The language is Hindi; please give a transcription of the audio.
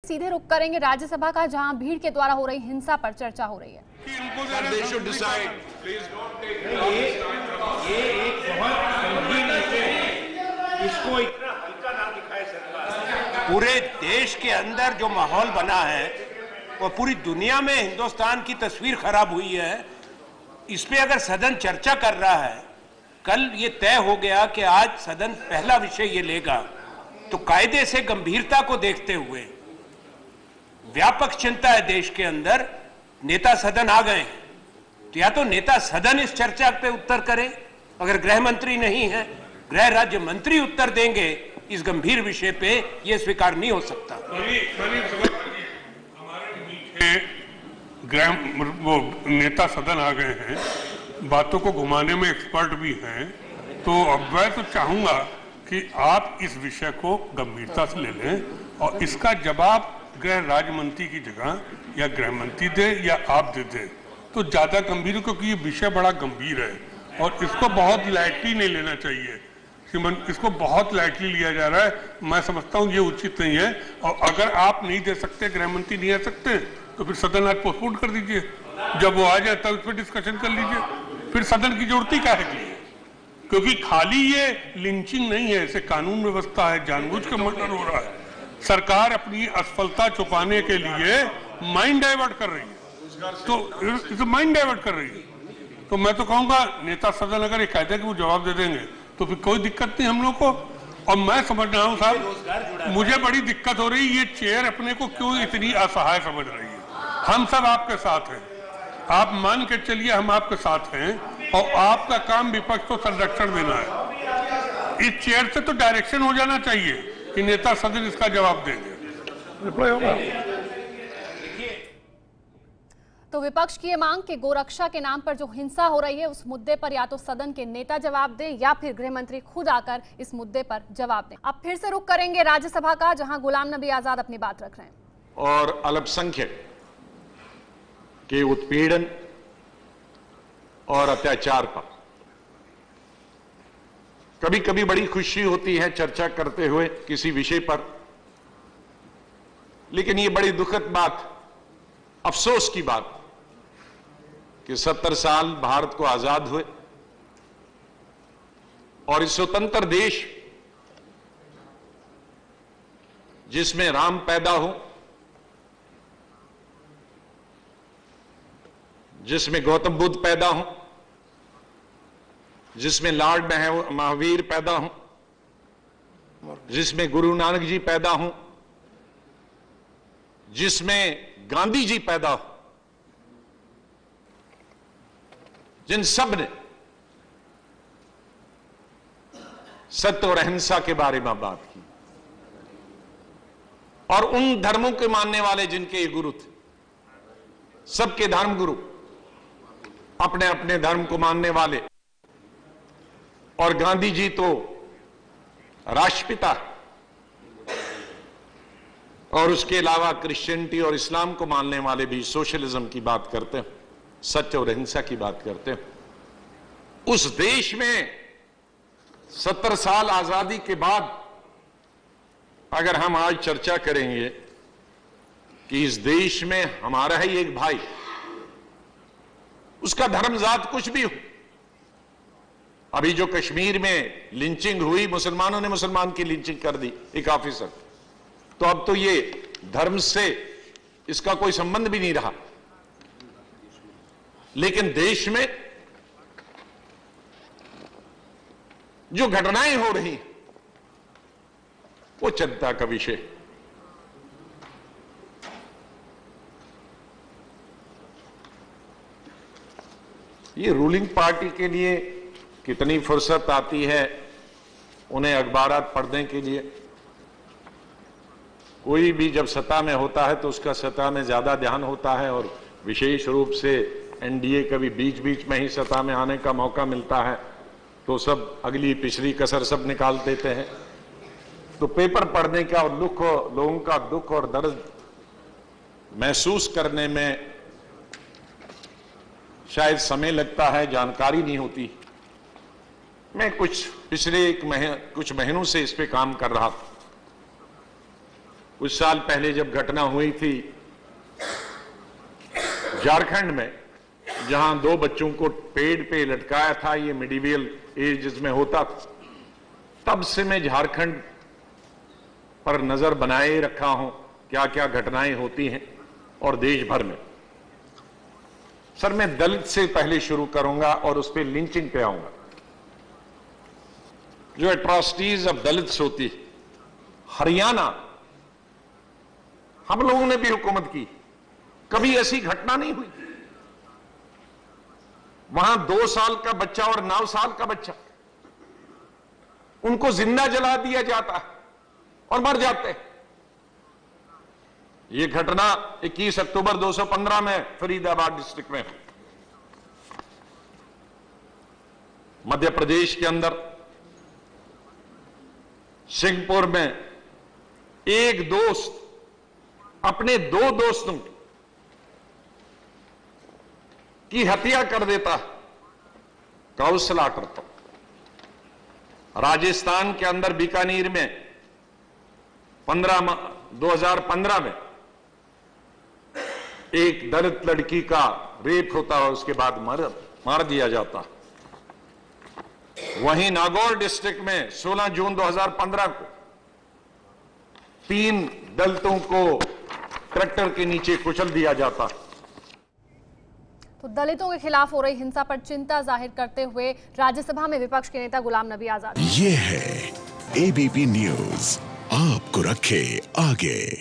सीधे रुख करेंगे राज्यसभा का, जहां भीड़ के द्वारा हो रही हिंसा पर चर्चा हो रही है। ये एक बहुत संगीन विषय है, इसको इतना हल्का ना दिखाए सरकार। पूरे देश के अंदर जो माहौल बना है और पूरी दुनिया में हिंदुस्तान की तस्वीर खराब हुई है, इस पे अगर सदन चर्चा कर रहा है, कल ये तय हो गया कि आज सदन पहला विषय ये लेगा, तो कायदे से गंभीरता को देखते हुए व्यापक चिंता है देश के अंदर, नेता सदन आ गए, तो या तो नेता सदन इस चर्चा पे उत्तर करे, अगर गृह मंत्री नहीं है गृह राज्य मंत्री उत्तर देंगे इस गंभीर विषय पे, यह स्वीकार नहीं हो सकता। गृह वो नेता सदन आ गए हैं, बातों को घुमाने में एक्सपर्ट भी हैं, तो अब मैं तो चाहूंगा कि आप इस विषय को गंभीरता से ले लें और इसका जवाब गृह राज्य मंत्री की जगह या गृह मंत्री दे या आप दे दें तो ज्यादा गंभीर है, क्योंकि ये विषय बड़ा गंभीर है और इसको बहुत लाइटली नहीं लेना चाहिए। इसको बहुत लाइटली लिया जा रहा है, मैं समझता हूँ ये उचित नहीं है। और अगर आप नहीं दे सकते, गृह मंत्री नहीं आ सकते, तो फिर सदन आज पोस्टपोन कर दीजिए, जब वो आ जाए तब इस पर डिस्कशन कर लीजिए, फिर सदन की जरूरत ही क्या है? क्योंकि खाली ये लिंचिंग नहीं है, इसे कानून व्यवस्था है, जानबूझ के मर्डर हो रहा है। सरकार अपनी असफलता छुपाने के लिए माइंड डाइवर्ट कर रही है, तो इसे माइंड डाइवर्ट कर रही है। तो मैं तो कहूंगा नेता सदन अगर एक कायदे के वो जवाब दे देंगे तो फिर कोई दिक्कत नहीं हम लोग को। और मैं समझ रहा हूँ साहब, मुझे बड़ी दिक्कत हो रही है, ये चेयर अपने को क्यों इतनी असहाय समझ रही है। हम सब आपके साथ हैं, आप मान के चलिए हम आपके साथ हैं, और आपका काम विपक्ष को संरक्षण देना है। इस चेयर से तो डायरेक्शन हो जाना चाहिए कि नेता सदन इसका जवाब देंगे, रिप्लाई होगा। तो विपक्ष की ये मांग कि गोरक्षा के नाम पर जो हिंसा हो रही है उस मुद्दे पर या तो सदन के नेता जवाब दें या फिर गृह मंत्री खुद आकर इस मुद्दे पर जवाब दें। अब फिर से रुख करेंगे राज्यसभा का, जहां गुलाम नबी आजाद अपनी बात रख रहे हैं। और अल्पसंख्यक के उत्पीड़न और अत्याचार पर कभी कभी बड़ी खुशी होती है चर्चा करते हुए किसी विषय पर, लेकिन ये बड़ी दुखद बात, अफसोस की बात कि 70 साल भारत को आजाद हुए और इस स्वतंत्र देश जिसमें राम पैदा हो, जिसमें गौतम बुद्ध पैदा हो, जिसमें लॉर्ड महावीर पैदा हो, जिसमें गुरु नानक जी पैदा हो, जिसमें गांधी जी पैदा हो, जिन सब ने सत्य और अहिंसा के बारे में बात की, और उन धर्मों के मानने वाले जिनके ये गुरु थे, सबके धर्म गुरु, अपने अपने धर्म को मानने वाले, और गांधी जी तो राष्ट्रपिता, और उसके अलावा क्रिश्चियनिटी और इस्लाम को मानने वाले भी सोशलिज्म की बात करते हैं, सत्य और अहिंसा की बात करते हैं। उस देश में 70 साल आजादी के बाद अगर हम आज चर्चा करेंगे कि इस देश में हमारा ही एक भाई, उसका धर्म जात कुछ भी हो, अभी जो कश्मीर में लिंचिंग हुई, मुसलमानों ने मुसलमान की लिंचिंग कर दी एक ऑफिसर, तो अब तो ये धर्म से इसका कोई संबंध भी नहीं रहा। लेकिन देश में जो घटनाएं हो रही वो चिंता का विषय। ये रूलिंग पार्टी के लिए कितनी फुर्सत आती है उन्हें अखबारात पढ़ने के लिए। कोई भी जब सत्ता में होता है तो उसका सत्ता में ज्यादा ध्यान होता है, और विशेष रूप से एनडीए कभी बीच बीच में ही सत्ता में आने का मौका मिलता है तो सब अगली पिछली कसर सब निकाल देते हैं। तो पेपर पढ़ने का और लोगों का दुख और दर्द महसूस करने में शायद समय लगता है, जानकारी नहीं होती। मैं पिछले कुछ महीनों से इस पे काम कर रहा था। कुछ साल पहले जब घटना हुई थी झारखंड में, जहां 2 बच्चों को पेड़ पे लटकाया था, ये मिडिवल एज में होता था, तब से मैं झारखंड पर नजर बनाए रखा हूं क्या क्या घटनाएं होती हैं और देश भर में। सर, मैं दलित से पहले शुरू करूंगा और उस पर लिंचिंग पे आऊंगा। जो एट्रॉसिटीज ऑफ दलित्स होती, हरियाणा हम लोगों ने भी हुकूमत की, कभी ऐसी घटना नहीं हुई। वहां 2 साल का बच्चा और 9 साल का बच्चा, उनको जिंदा जला दिया जाता है और मर जाते हैं। यह घटना 21 अक्टूबर 215 में फरीदाबाद डिस्ट्रिक्ट में, मध्य प्रदेश के अंदर सिंहपुर में एक दोस्त अपने 2 दोस्तों की हत्या कर देता है, कौशला करता। राजस्थान के अंदर बीकानेर में 2015 में एक दलित लड़की का रेप होता है, उसके बाद मार दिया जाता। वहीं नागौर डिस्ट्रिक्ट में 16 जून 2015 को 3 दलितों को ट्रैक्टर के नीचे कुचल दिया जाता। तो दलितों के खिलाफ हो रही हिंसा पर चिंता जाहिर करते हुए राज्यसभा में विपक्ष के नेता गुलाम नबी आजाद, ये है एबीपी न्यूज, आपको रखे आगे।